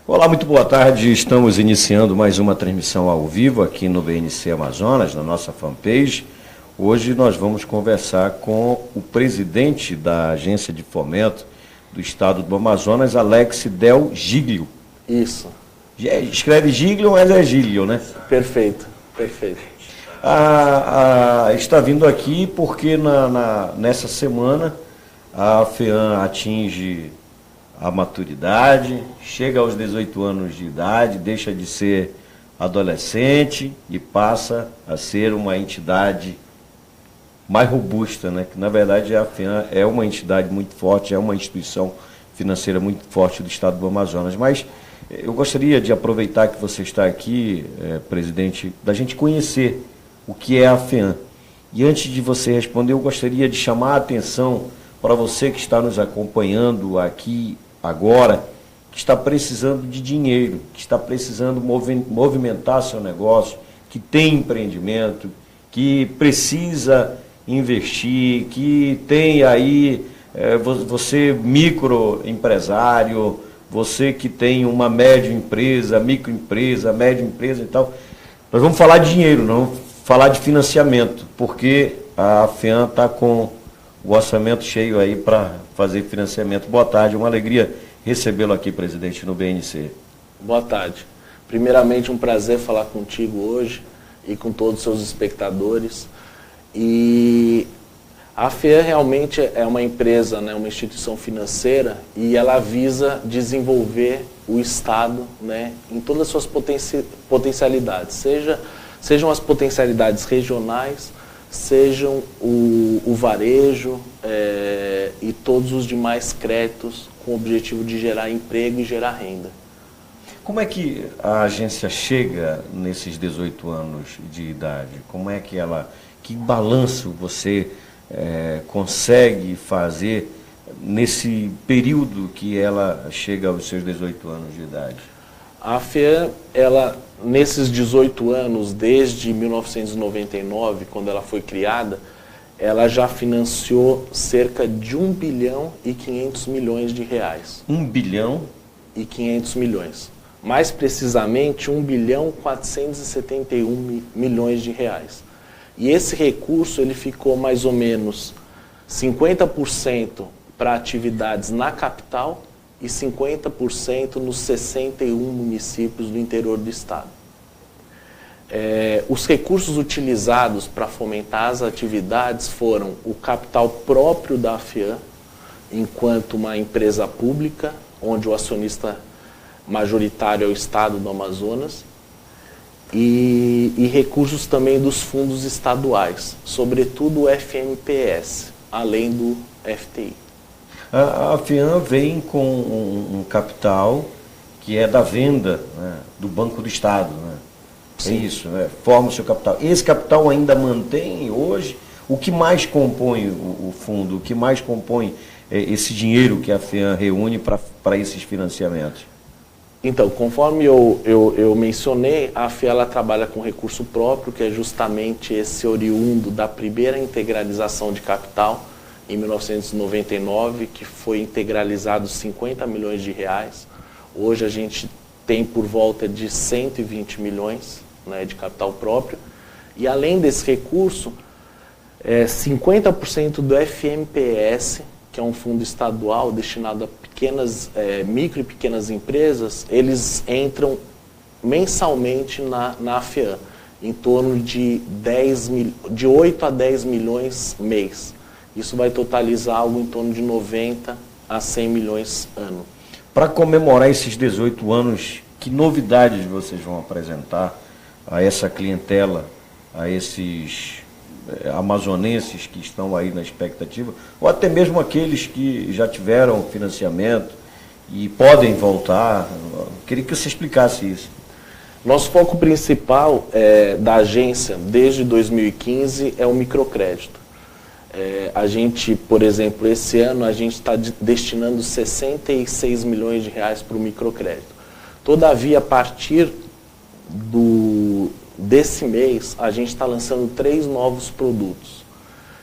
Olá, muito boa tarde. Estamos iniciando mais uma transmissão ao vivo aqui no BNC Amazonas, na nossa fanpage. Hoje nós vamos conversar com o presidente da Agência de Fomento do Estado do Amazonas, Alex Del Giglio. Isso. Escreve Giglio, mas é Giglio, né? Perfeito, perfeito. Está vindo aqui porque nessa semana a FEAM atinge a maturidade, chega aos 18 anos de idade, deixa de ser adolescente e passa a ser uma entidade mais robusta, né? Que na verdade a FEAM é uma entidade muito forte, é uma instituição financeira muito forte do Estado do Amazonas. Mas eu gostaria de aproveitar que você está aqui, presidente, da gente conhecer o que é a FEAM. E antes de você responder, eu gostaria de chamar a atenção para você que está nos acompanhando aqui agora, que está precisando de dinheiro, que está precisando movimentar seu negócio, que tem empreendimento, que precisa investir, que tem aí, você microempresário, você que tem uma média empresa, microempresa, média empresa e tal. Nós vamos falar de dinheiro, não vamos falar de financiamento, porque a FEAM está com o orçamento cheio aí para fazer financiamento. Boa tarde, uma alegria recebê-lo aqui, presidente, no BNC. Boa tarde. Primeiramente, um prazer falar contigo hoje e com todos os seus espectadores. E a FEAM realmente é uma empresa, né, uma instituição financeira, e ela visa desenvolver o Estado, né, em todas as suas potencialidades, sejam as potencialidades regionais, sejam o varejo e todos os demais créditos com o objetivo de gerar emprego e gerar renda. Como é que a agência chega nesses 18 anos de idade? Como é que que balanço você consegue fazer nesse período que ela chega aos seus 18 anos de idade? A FEAM, nesses 18 anos, desde 1999, quando ela foi criada, ela já financiou cerca de 1 bilhão e 500 milhões de reais. 1 bilhão? E 500 milhões. Mais precisamente, 1 bilhão 471 milhões de reais. E esse recurso ele ficou mais ou menos 50% para atividades na capital e 50% nos 61 municípios do interior do estado. Os recursos utilizados para fomentar as atividades foram o capital próprio da FEAM, enquanto uma empresa pública, onde o acionista majoritário é o Estado do Amazonas, e recursos também dos fundos estaduais, sobretudo o FMPS, além do FTI. A FEAM vem com um capital que é da venda, né, do Banco do Estado, né? É isso, né? Forma o seu capital. Esse capital ainda mantém hoje? O que mais compõe o fundo? O que mais compõe esse dinheiro que a FEAM reúne para esses financiamentos? Então, conforme eu mencionei, a FEAM ela trabalha com recurso próprio, que é justamente esse oriundo da primeira integralização de capital, em 1999, que foi integralizado 50 milhões de reais. Hoje a gente tem por volta de 120 milhões, né, de capital próprio. E além desse recurso, 50% do FMPS, que é um fundo estadual destinado a micro e pequenas empresas, eles entram mensalmente na FEAM, em torno de 8 a 10 milhões mês. Isso vai totalizar algo em torno de 90 a 100 milhões ano. Para comemorar esses 18 anos, que novidades vocês vão apresentar a essa clientela, a esses amazonenses que estão aí na expectativa, ou até mesmo aqueles que já tiveram financiamento e podem voltar? Eu queria que você explicasse isso. Nosso foco principal da agência, desde 2015, é o microcrédito. A gente, por exemplo, esse ano a gente está destinando 66 milhões de reais para o microcrédito. Todavia, a partir desse mês, a gente está lançando 3 novos produtos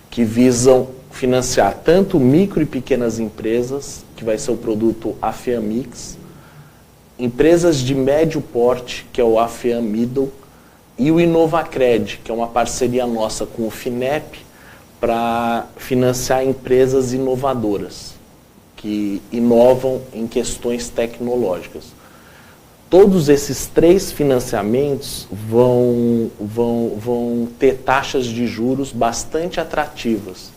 que visam financiar tanto micro e pequenas empresas, que vai ser o produto AFEAMix, empresas de médio porte, que é o AFEAM Middle, e o Inovacred, que é uma parceria nossa com o FINEP para financiar empresas inovadoras, que inovam em questões tecnológicas. Todos esses 3 financiamentos vão ter taxas de juros bastante atrativas,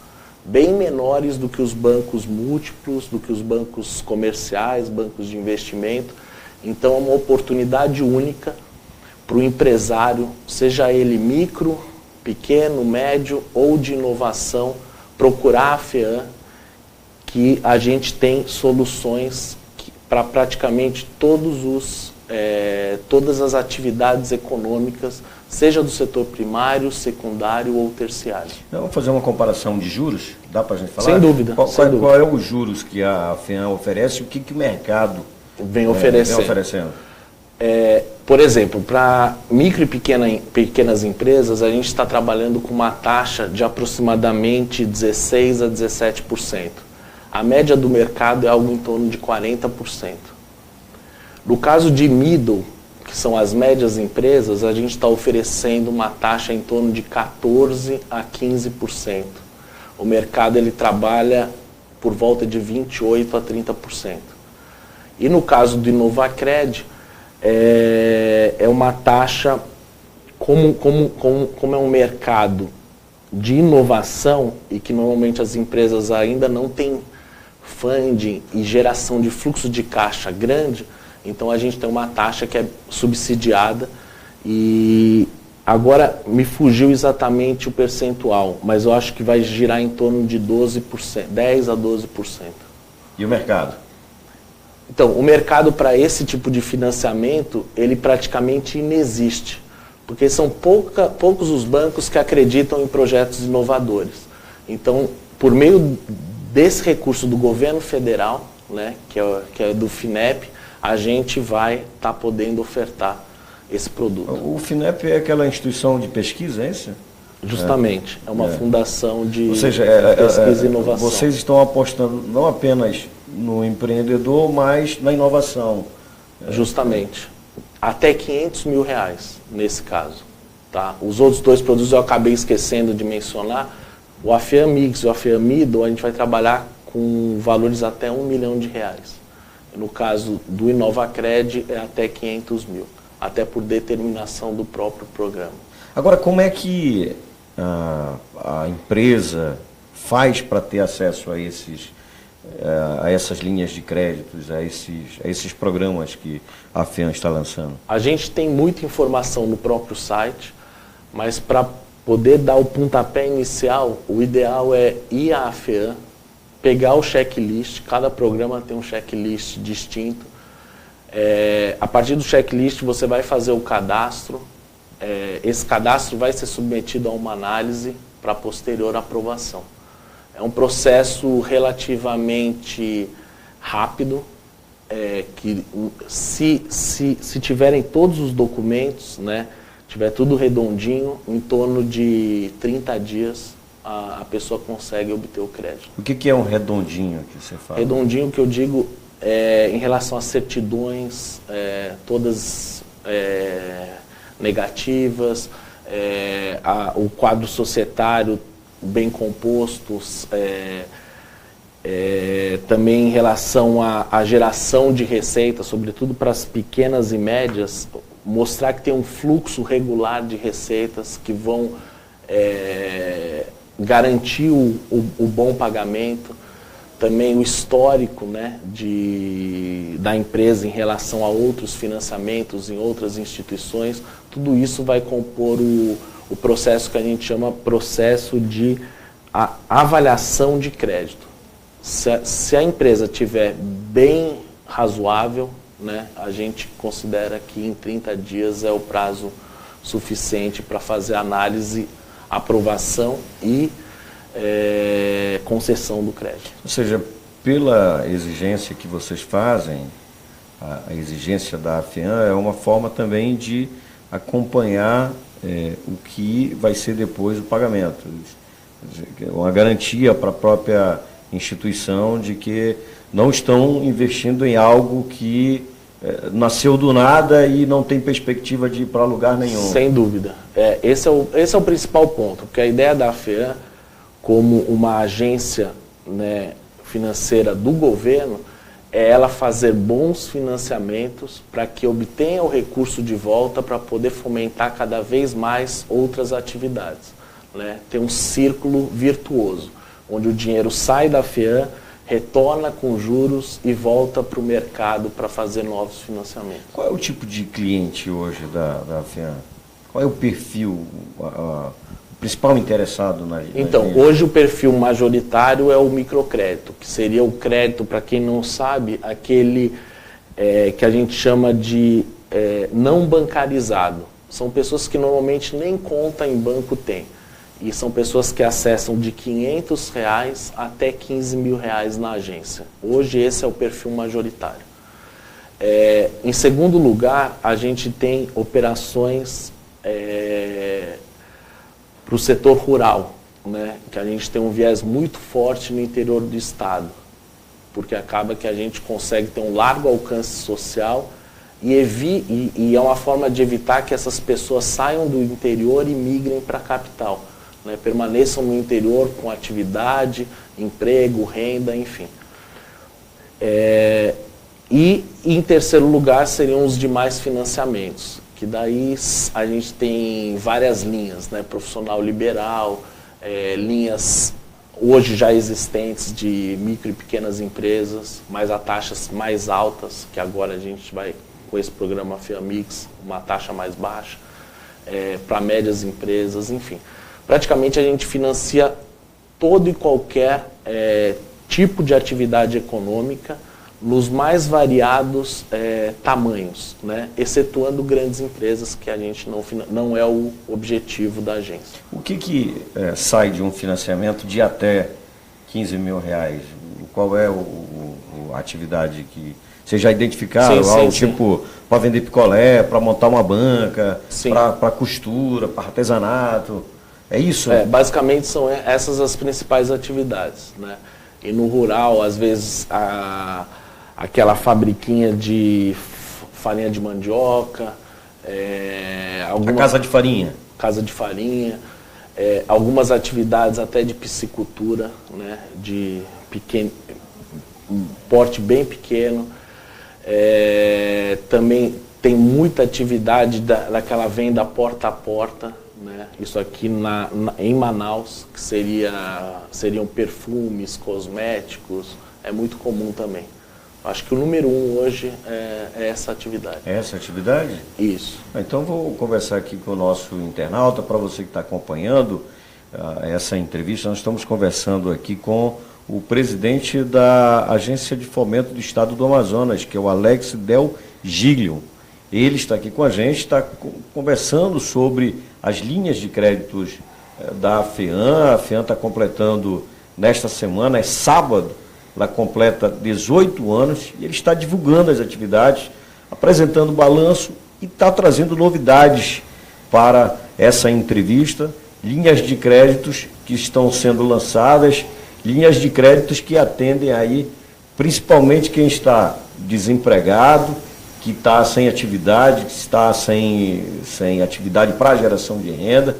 bem menores do que os bancos múltiplos, do que os bancos comerciais, bancos de investimento. Então é uma oportunidade única para o empresário, seja ele micro, pequeno, médio ou de inovação, procurar a FEAM, que a gente tem soluções para praticamente todas as atividades econômicas, seja do setor primário, secundário ou terciário. Vamos fazer uma comparação de juros? Dá para a gente falar? Sem dúvida. Qual é os juros que a FEAM oferece e o que o mercado vem oferecendo? Por exemplo, para micro e pequenas empresas, a gente está trabalhando com uma taxa de aproximadamente 16% a 17%. A média do mercado é algo em torno de 40%. No caso de middle, que são as médias empresas, a gente está oferecendo uma taxa em torno de 14% a 15%. O mercado ele trabalha por volta de 28% a 30%. E no caso do Inovacred, é uma taxa, como é um mercado de inovação e que normalmente as empresas ainda não têm funding e geração de fluxo de caixa grande, então a gente tem uma taxa que é subsidiada e agora me fugiu exatamente o percentual, mas eu acho que vai girar em torno de 12%, 10% a 12%. E o mercado? Então, o mercado para esse tipo de financiamento, ele praticamente inexiste, porque são poucos os bancos que acreditam em projetos inovadores. Então, por meio desse recurso do governo federal, né, que é do FINEP, a gente vai estar podendo ofertar esse produto. O FINEP é aquela instituição de pesquisa, é isso? Justamente, é uma fundação de pesquisa e inovação. Vocês estão apostando não apenas no empreendedor, mas na inovação. Justamente. Até R$500 mil, nesse caso. Tá? Os outros 2 produtos eu acabei esquecendo de mencionar. O AFEAM Mix e o AFEAM Middle, a gente vai trabalhar com valores até R$1 milhão. No caso do Inovacred, é até R$500 mil. Até por determinação do próprio programa. Agora, como é que a empresa faz para ter acesso a essas linhas de créditos, a esses programas que a FEAM está lançando? A gente tem muita informação no próprio site, mas para poder dar o pontapé inicial, o ideal é ir à FEAM, pegar o checklist, cada programa tem um checklist distinto. A partir do checklist você vai fazer o cadastro, esse cadastro vai ser submetido a uma análise para posterior aprovação. É um processo relativamente rápido, que se tiverem todos os documentos, né, tiver tudo redondinho, em torno de 30 dias a pessoa consegue obter o crédito. O que é um redondinho que você fala? Redondinho que eu digo em relação às certidões, todas negativas, o quadro societário bem composto, também em relação à geração de receita, sobretudo para as pequenas e médias, mostrar que tem um fluxo regular de receitas que vão garantir o bom pagamento, também o histórico, né, da empresa em relação a outros financiamentos em outras instituições. Tudo isso vai compor o processo que a gente chama processo de avaliação de crédito. Se a empresa tiver bem razoável, né, a gente considera que em 30 dias é o prazo suficiente para fazer análise, aprovação e concessão do crédito. Ou seja, pela exigência que vocês fazem, a exigência da FEAM é uma forma também de acompanhar o que vai ser depois o pagamento. Uma garantia para a própria instituição de que não estão investindo em algo que nasceu do nada e não tem perspectiva de ir para lugar nenhum. Sem dúvida. Esse é o principal ponto, porque a ideia da FEAM, como uma agência, né, financeira do governo, é ela fazer bons financiamentos para que obtenha o recurso de volta para poder fomentar cada vez mais outras atividades, né? Tem um círculo virtuoso, onde o dinheiro sai da FEAM, retorna com juros e volta para o mercado para fazer novos financiamentos. Qual é o tipo de cliente hoje da FEAM? Qual é o perfil, o principal interessado na Então, hoje o perfil majoritário é o microcrédito, que seria o crédito, para quem não sabe, aquele que a gente chama de não bancarizado. São pessoas que normalmente nem conta em banco têm. E são pessoas que acessam de R$500 até R$15.000 na agência. Hoje esse é o perfil majoritário. Em segundo lugar, a gente tem operações para o setor rural, né? Que a gente tem um viés muito forte no interior do estado, porque acaba que a gente consegue ter um largo alcance social e é uma forma de evitar que essas pessoas saiam do interior e migrem para a capital, né? Permaneçam no interior com atividade, emprego, renda, enfim. E em terceiro lugar seriam os demais financiamentos, que daí a gente tem várias linhas, né? Profissional liberal, linhas hoje já existentes de micro e pequenas empresas, mas a taxas mais altas, que agora a gente vai, com esse programa FEAMix, uma taxa mais baixa, para médias empresas, enfim. Praticamente a gente financia todo e qualquer tipo de atividade econômica, nos mais variados tamanhos, né? Excetuando grandes empresas, que a gente não é o objetivo da agência. O que sai de um financiamento de até R$15.000? Qual é a atividade que vocês já identificaram? Tipo, para vender picolé, para montar uma banca, para costura, para artesanato? É isso? Basicamente são essas as principais atividades, né? E no rural, às vezes, aquela fabriquinha de farinha de mandioca, a casa de farinha. Casa de farinha, algumas atividades até de piscicultura, né, de porte bem pequeno. Também tem muita atividade daquela venda porta a porta, né? Isso aqui em Manaus, que seriam perfumes, cosméticos, é muito comum também. Acho que o número 1 hoje é essa atividade. É essa atividade? Isso. Então vou conversar aqui com o nosso internauta, para você que está acompanhando essa entrevista. Nós estamos conversando aqui com o presidente da Agência de Fomento do Estado do Amazonas, que é o Alex Del Giglio. Ele está aqui com a gente, está conversando sobre as linhas de créditos da FEAM. A FEAM está completando nesta semana, sábado, ela completa 18 anos e ele está divulgando as atividades, apresentando balanço e está trazendo novidades para essa entrevista, linhas de créditos que estão sendo lançadas, linhas de créditos que atendem aí principalmente quem está desempregado, que está sem atividade, que está sem atividade para geração de renda.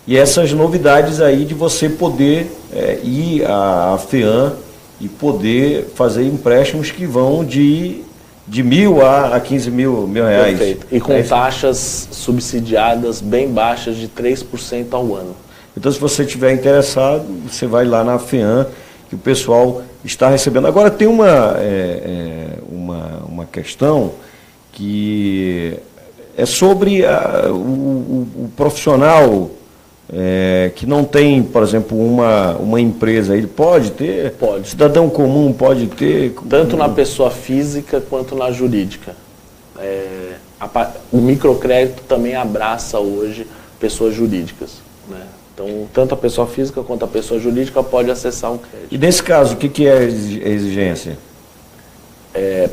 E essas novidades aí de você poder ir à FEAM e poder fazer empréstimos que vão de R$1.000 a R$15.000. Perfeito. E com taxas subsidiadas bem baixas de 3% ao ano. Então, se você estiver interessado, você vai lá na FEAM, que o pessoal está recebendo. Agora, tem uma questão que é sobre o profissional que não tem, por exemplo, uma empresa. Ele pode ter? Pode. Cidadão comum pode ter? Tanto na pessoa física quanto na jurídica. O microcrédito também abraça hoje pessoas jurídicas, né? Então, tanto a pessoa física quanto a pessoa jurídica pode acessar um crédito. E nesse caso, o que é a exigência?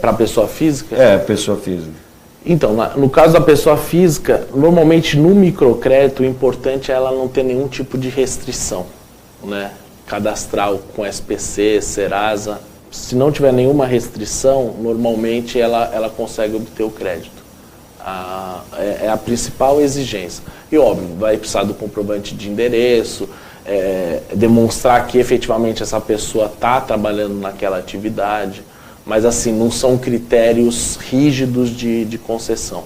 Para a pessoa física? Pessoa física. Então, no caso da pessoa física, normalmente no microcrédito, o importante é ela não ter nenhum tipo de restrição, né? Cadastral com SPC, Serasa, se não tiver nenhuma restrição, normalmente ela consegue obter o crédito. É a principal exigência. E óbvio, vai precisar do comprovante de endereço, demonstrar que efetivamente essa pessoa está trabalhando naquela atividade, mas assim, não são critérios rígidos de concessão.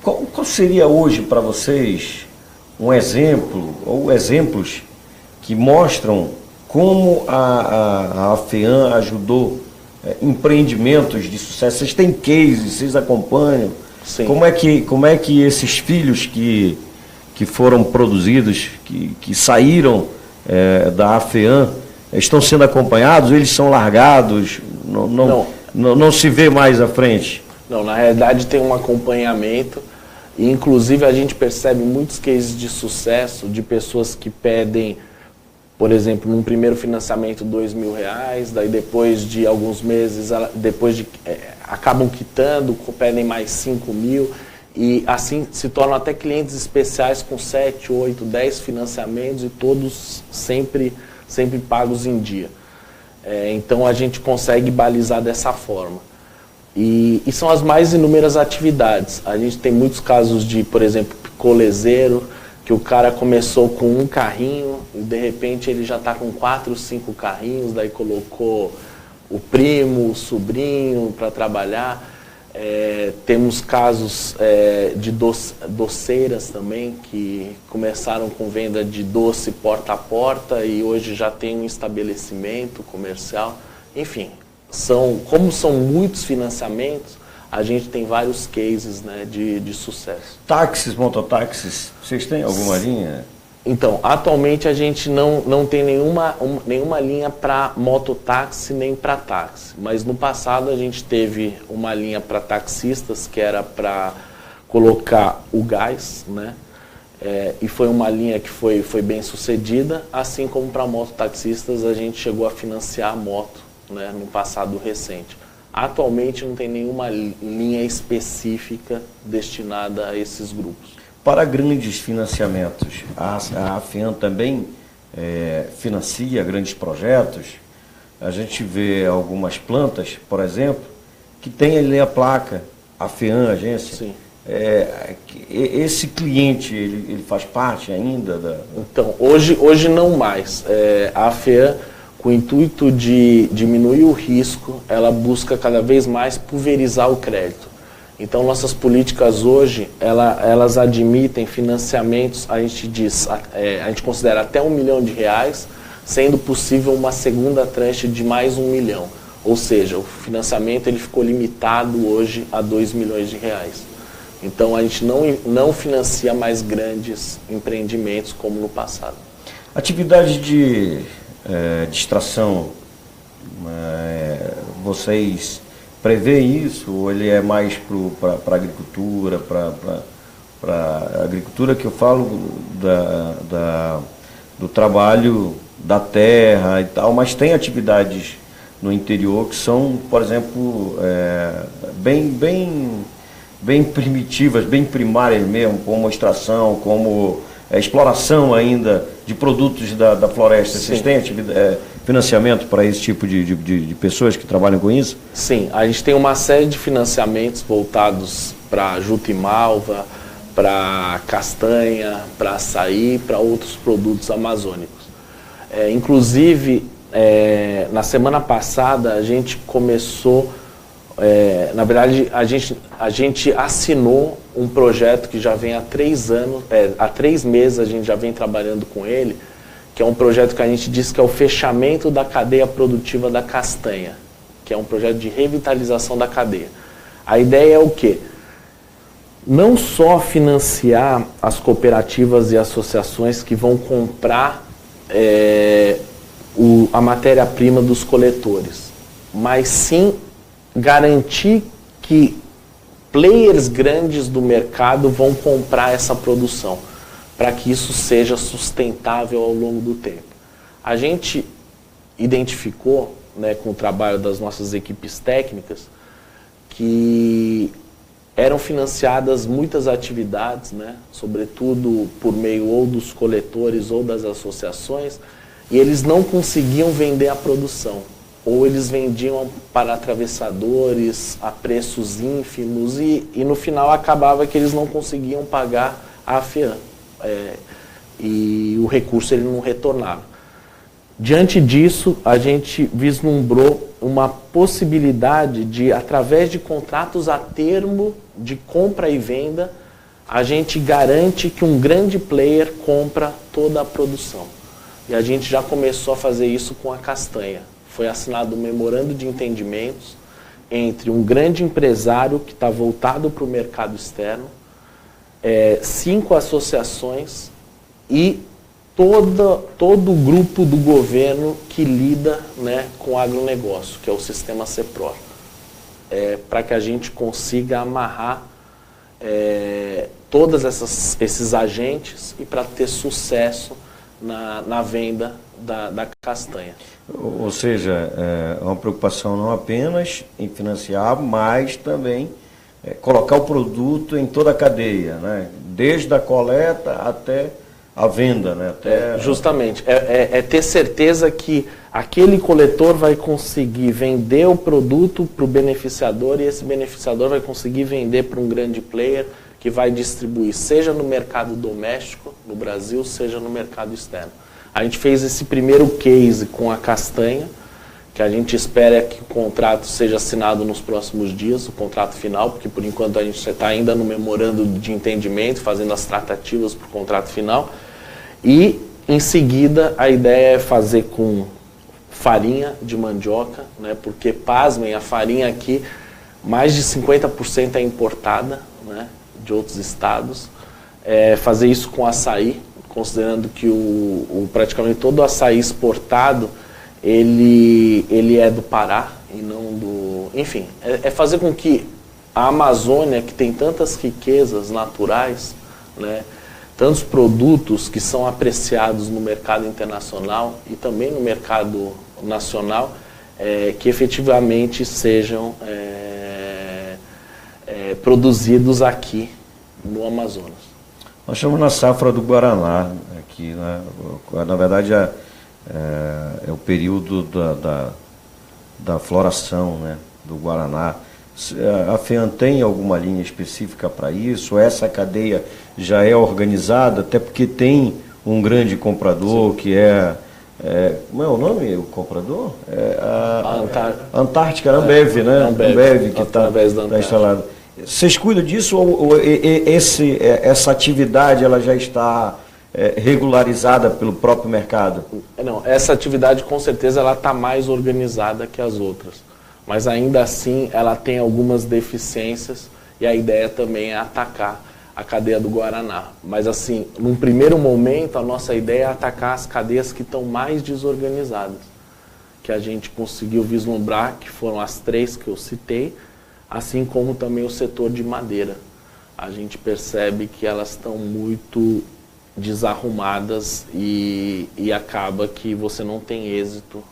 Qual seria hoje para vocês um exemplo, ou exemplos que mostram como a AFEAM ajudou empreendimentos de sucesso? Vocês têm cases, vocês acompanham? Sim. Como é que esses filhos que foram produzidos, que saíram da AFEAM, estão sendo acompanhados? Eles são largados? Não se vê mais à frente? Não, na realidade tem um acompanhamento, e inclusive a gente percebe muitos cases de sucesso de pessoas que pedem, por exemplo, num primeiro financiamento R$2.000, daí depois de alguns meses, acabam quitando, pedem mais 5.000, e assim se tornam até clientes especiais com 7, 8, 10 financiamentos e todos sempre pagos em dia. Então a gente consegue balizar dessa forma. E são as mais inúmeras atividades. A gente tem muitos casos de, por exemplo, picolezeiro, que o cara começou com um carrinho e de repente ele já está com 4, 5 carrinhos, daí colocou o primo, o sobrinho para trabalhar. Temos casos de doceiras também, que começaram com venda de doce porta a porta e hoje já tem um estabelecimento comercial. Enfim, como são muitos financiamentos, a gente tem vários cases, né, de sucesso. Táxis, mototáxis, vocês têm alguma linha? Então, atualmente a gente não tem nenhuma linha para mototáxi nem para táxi. Mas no passado a gente teve uma linha para taxistas, que era para colocar o gás, né? E foi uma linha que foi bem sucedida, assim como para mototaxistas a gente chegou a financiar a moto, né, no passado recente. Atualmente não tem nenhuma linha específica destinada a esses grupos. Para grandes financiamentos, a AFEAM também financia grandes projetos. A gente vê algumas plantas, por exemplo, que tem ali a placa, AFEAM, agência. Sim. Esse cliente, ele faz parte ainda da... Então, hoje não mais. A AFEAM, com o intuito de diminuir o risco, ela busca cada vez mais pulverizar o crédito. Então, nossas políticas hoje, elas admitem financiamentos, a gente considera até R$1 milhão, sendo possível uma segunda tranche de mais R$1 milhão. Ou seja, o financiamento ele ficou limitado hoje a R$2 milhões. Então, a gente não financia mais grandes empreendimentos como no passado. Atividade de extração, vocês prevê isso, ou ele é mais para a agricultura, para agricultura que eu falo do trabalho da terra e tal, mas tem atividades no interior que são, por exemplo, bem primitivas, bem primárias mesmo, como extração, como exploração ainda de produtos da floresta. Sim. Vocês têm financiamento para esse tipo de pessoas que trabalham com isso? Sim, a gente tem uma série de financiamentos voltados para juta e malva, para castanha, para açaí, para outros produtos amazônicos. Inclusive, na semana passada a gente começou, na verdade a gente assinou um projeto que já vem há 3 anos, há 3 meses a gente já vem trabalhando com ele, que é um projeto que a gente diz que é o fechamento da cadeia produtiva da castanha, que é um projeto de revitalização da cadeia. A ideia é o quê? Não só financiar as cooperativas e associações que vão comprar a matéria-prima dos coletores, mas sim garantir que players grandes do mercado vão comprar essa produção, para que isso seja sustentável ao longo do tempo. A gente identificou, né, com o trabalho das nossas equipes técnicas, que eram financiadas muitas atividades, né, sobretudo por meio ou dos coletores ou das associações, e eles não conseguiam vender a produção. Ou eles vendiam para atravessadores a preços ínfimos e no final acabava que eles não conseguiam pagar a FEAM. E o recurso ele não retornava. Diante disso, a gente vislumbrou uma possibilidade de, através de contratos a termo de compra e venda, a gente garante que um grande player compra toda a produção. E a gente já começou a fazer isso com a castanha. Foi assinado um memorando de entendimentos entre um grande empresário que está voltado para o mercado externo, 5 associações e todo o grupo do governo que lida, né, com o agronegócio, que é o sistema CEPROR, para que a gente consiga amarrar todos esses agentes e para ter sucesso na venda da castanha. Ou seja, é uma preocupação não apenas em financiar, mas também colocar o produto em toda a cadeia, né? Desde a coleta até a venda, né? Justamente, ter certeza que aquele coletor vai conseguir vender o produto para o beneficiador e esse beneficiador vai conseguir vender para um grande player que vai distribuir, seja no mercado doméstico, no Brasil, seja no mercado externo. A gente fez esse primeiro case com a castanha, que a gente espera que o contrato seja assinado nos próximos dias, o contrato final, porque por enquanto a gente está ainda no memorando de entendimento, fazendo as tratativas para o contrato final. E, em seguida, a ideia é fazer com farinha de mandioca, né, porque, pasmem, a farinha aqui, mais de 50% é importada, né, de outros estados. Fazer isso com açaí, considerando que praticamente todo o açaí exportado, ele é do Pará e não do... Enfim, fazer com que a Amazônia, que tem tantas riquezas naturais, né, tantos produtos que são apreciados no mercado internacional e também no mercado nacional, que efetivamente sejam produzidos aqui no Amazonas. Nós estamos na safra do Guaraná aqui, né? Na verdade é o período da floração, né, do Guaraná. A FEAM tem alguma linha específica para isso? Essa cadeia já é organizada, até porque tem um grande comprador. Sim. Que como é o nome, o comprador? A Antártica, a Ambev, né? Ambev que está instalado. Vocês cuidam disso ou essa atividade ela já está regularizada pelo próprio mercado? Não, essa atividade com certeza ela está mais organizada que as outras. Mas ainda assim ela tem algumas deficiências e a ideia também é atacar a cadeia do Guaraná. Mas assim, num primeiro momento a nossa ideia é atacar as cadeias que estão mais desorganizadas, que a gente conseguiu vislumbrar, que foram as 3 que eu citei, assim como também o setor de madeira. A gente percebe que elas estão muito desarrumadas e acaba que você não tem êxito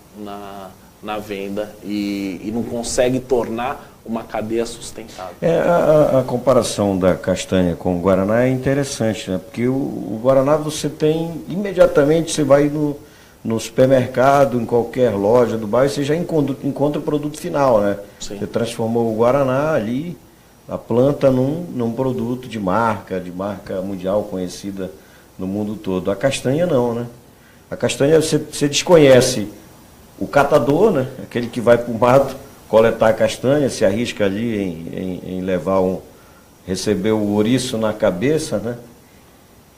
na venda e não consegue tornar uma cadeia sustentável. A comparação da castanha com o Guaraná é interessante, né? Porque o Guaraná você tem, imediatamente você vai no supermercado, em qualquer loja do bairro, você já encontra o produto final, né? Sim. Você transformou o Guaraná ali, a planta num produto de marca mundial conhecida no mundo todo. A castanha não, né? A castanha você desconhece o catador, né? Aquele que vai para o mato coletar a castanha, se arrisca ali em receber o ouriço na cabeça, né?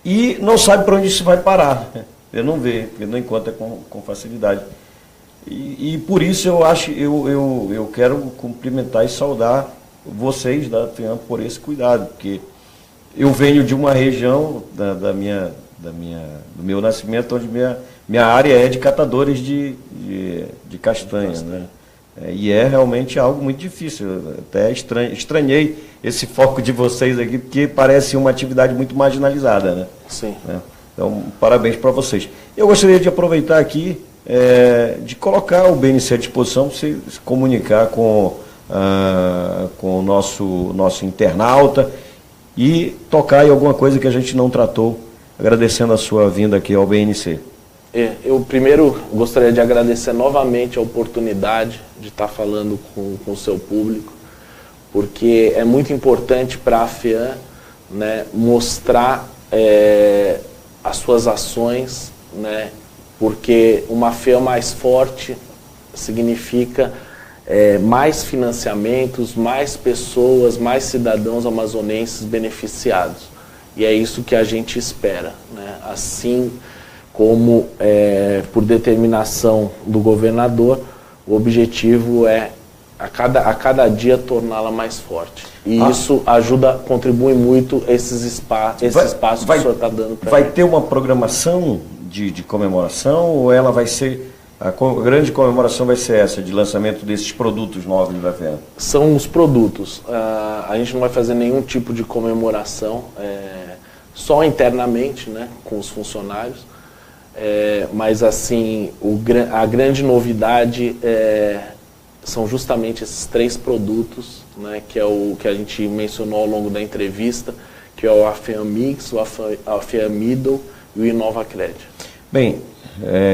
E não sabe para onde isso vai parar. Ele não vê, ele não encontra com facilidade. E por isso eu quero cumprimentar e saudar vocês da FEAM por esse cuidado, porque eu venho de uma região do meu nascimento onde minha área é de catadores de castanha, né? E é realmente algo muito difícil. Eu até estranhei esse foco de vocês aqui, porque parece uma atividade muito marginalizada, né? Sim. Então, parabéns para vocês. Eu gostaria de aproveitar aqui, de colocar o BNC à disposição para você se comunicar com o nosso internauta e tocar em alguma coisa que a gente não tratou, agradecendo a sua vinda aqui ao BNC. Eu primeiro gostaria de agradecer novamente a oportunidade de estar falando com o seu público, porque é muito importante para a FEAM, né, mostrar as suas ações, né, porque uma FEAM mais forte significa mais financiamentos, mais pessoas, mais cidadãos amazonenses beneficiados. E é isso que a gente espera, né? Assim como, por determinação do governador, o objetivo é a cada dia torná-la mais forte. E isso contribui muito esse espaço que o senhor está dando para Vai ter uma programação de comemoração, ou ela vai ser, a grande comemoração vai ser essa, de lançamento desses produtos novos da FEAM? São os produtos. A gente não vai fazer nenhum tipo de comemoração, só internamente, né, com os funcionários. Mas assim, a grande novidade são justamente esses 3 produtos, né, que é o que a gente mencionou ao longo da entrevista, que é o AFEAM Mix, o AFEAM Middle e o InovaCred. Bem,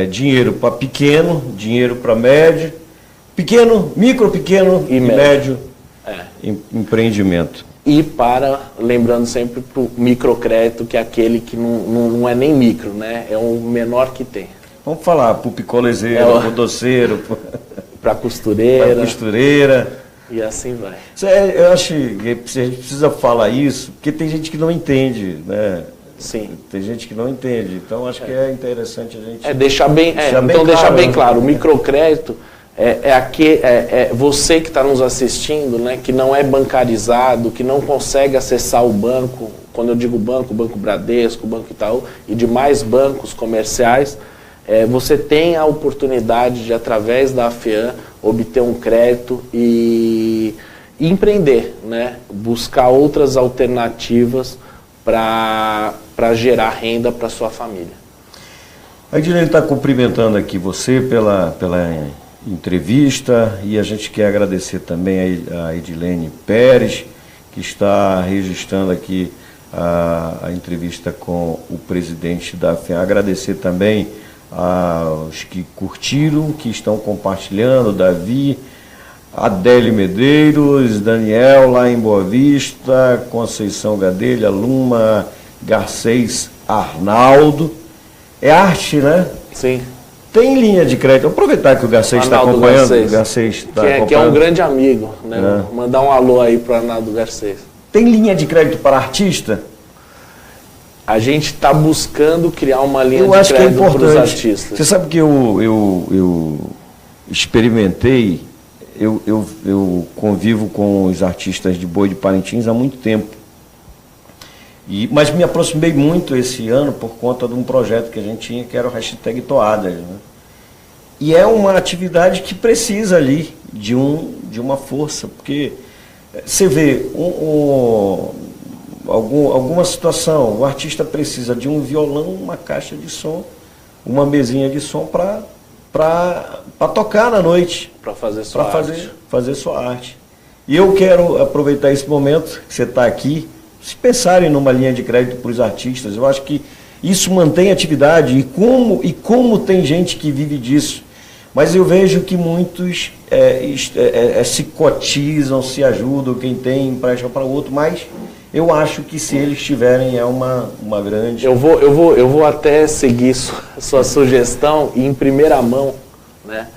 dinheiro para pequeno, dinheiro para médio, micro, pequeno e médio empreendimento. E lembrando sempre para o microcrédito, que é aquele que não é nem micro, né? É o menor que tem. Vamos falar para o picolezeiro, para o doceiro, para a costureira. E assim vai. Eu acho que a gente precisa falar isso, porque tem gente que não entende, né? Sim. Tem gente que não entende. Então acho que é interessante a gente deixar bem claro. O microcrédito você que está nos assistindo, né, que não é bancarizado, que não consegue acessar o banco. Quando eu digo banco, o Banco Bradesco, o Banco Itaú e demais bancos comerciais, você tem a oportunidade de, através da FEAM, obter um crédito e empreender, né, buscar outras alternativas para gerar renda para sua família. A Edilene está cumprimentando aqui você pela entrevista, e a gente quer agradecer também a Edilene Pérez, que está registrando aqui a entrevista com o presidente da FEAM. Agradecer também aos que curtiram, que estão compartilhando, Davi, Adélio Medeiros, Daniel lá em Boa Vista, Conceição Gadelha, Luma, Garcês Arnaldo. É arte, né? Sim. Tem linha de crédito. Vou aproveitar que o Garcês está acompanhando. Que é um grande amigo, né? Mandar um alô aí para o Arnaldo Garcês. Tem linha de crédito para artista? A gente está buscando criar uma linha de crédito para os artistas. Você sabe que eu experimentei, eu convivo com os artistas de Boi de Parintins há muito tempo. Mas me aproximei muito esse ano por conta de um projeto que a gente tinha, que era o hashtag Toadas, né? E é uma atividade que precisa ali de uma força, porque você vê alguma situação, o artista precisa de um violão, uma caixa de som, uma mesinha de som para tocar na noite. Para fazer sua arte. Fazer sua arte. E eu quero aproveitar esse momento que você está aqui, se pensarem numa linha de crédito para os artistas. Eu acho que isso mantém atividade, e como tem gente que vive disso. Mas eu vejo que muitos se cotizam, se ajudam, quem tem empresta para o outro, mas eu acho que se eles tiverem uma grande... Eu vou até seguir sua sugestão, e em primeira mão, né,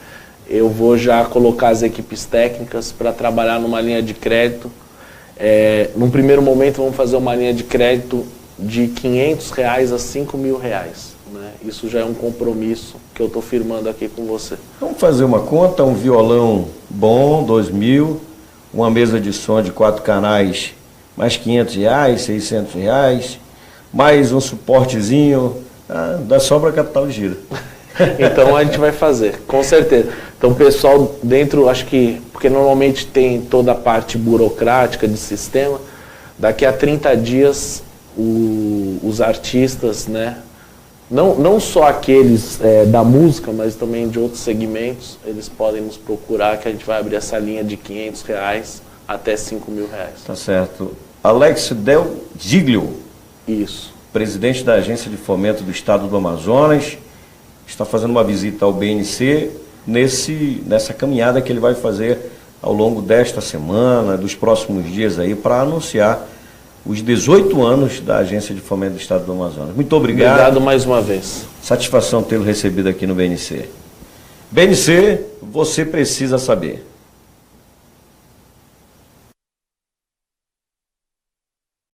eu vou já colocar as equipes técnicas para trabalhar numa linha de crédito. Num primeiro momento vamos fazer uma linha de crédito de R$500 a R$5.000, né? Isso já é um compromisso que eu estou firmando aqui com você. Vamos fazer uma conta, um violão bom, 2.000, uma mesa de som de 4 canais, mais R$500, R$600, mais um suportezinho, dá sobra capital de giro. Então a gente vai fazer, com certeza. Então o pessoal dentro, acho que, porque normalmente tem toda a parte burocrática de sistema, daqui a 30 dias os artistas, né, não só aqueles da música, mas também de outros segmentos, eles podem nos procurar, que a gente vai abrir essa linha de R$500 até R$5.000. Tá certo. Alex Del Giglio. Isso. Presidente da Agência de Fomento do Estado do Amazonas. está fazendo uma visita ao BNC nessa caminhada que ele vai fazer ao longo desta semana, dos próximos dias aí, para anunciar os 18 anos da Agência de Fomento do Estado do Amazonas. Muito obrigado. Obrigado mais uma vez. Satisfação tê-lo recebido aqui no BNC. BNC, você precisa saber.